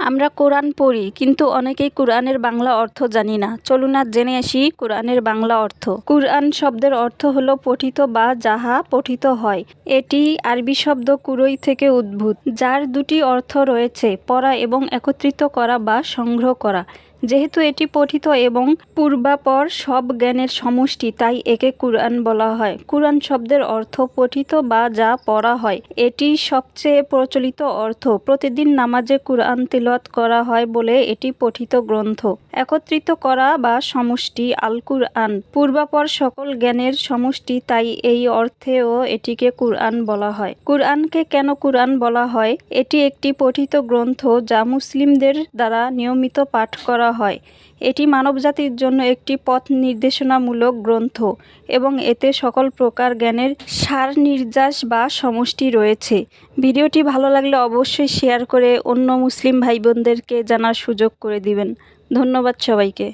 আমরা কোরআন পড়ি, কিন্তু অনেকেই কোরআনের বাংলা অর্থ জানি না। চলুন আজ জেনে আসি কোরআনের বাংলা অর্থ। কুরআন শব্দের অর্থ হলো পঠিত বা যাহা পঠিত হয়। এটি আরবি শব্দ কুরই থেকে উদ্ভূত, যার দুটি অর্থ রয়েছে: পড়া এবং একত্রিত করা বা সংগ্রহ করা। যেহেতু এটি পঠিত এবং পূর্বাপর সব জ্ঞানের সমষ্টি, তাই একে কুরআন বলা হয়। কুরআন শব্দের অর্থ পঠিত বা যা পড়া হয়। এটি সবচেয়ে প্রচলিত অর্থ। প্রতিদিন নামাজে কুরআন তিলাওয়াত করা হয় বলে এটি পঠিত গ্রন্থ। একত্রিত করা বা সমষ্টি, আল কুরআন পূর্বাপর সকল জ্ঞানের সমষ্টি, তাই এই অর্থেও এটিকে কুরআন বলা হয়। কুরআনকে কেন কুরআন বলা হয়? এটি একটি পঠিত গ্রন্থ যা মুসলিমদের দ্বারা নিয়মিত পাঠ করা হয়। এটি মানবজাতির জন্য একটি পথ নির্দেশনামূলক গ্রন্থ এবং এতে সকল প্রকার জ্ঞানের সার নির্যাস বা সমষ্টি রয়েছে। ভিডিওটি ভালো লাগলে অবশ্যই শেয়ার করে অন্য মুসলিম ভাই বোনদেরকে জানার সুযোগ করে দিবেন। ধন্যবাদ সবাইকে।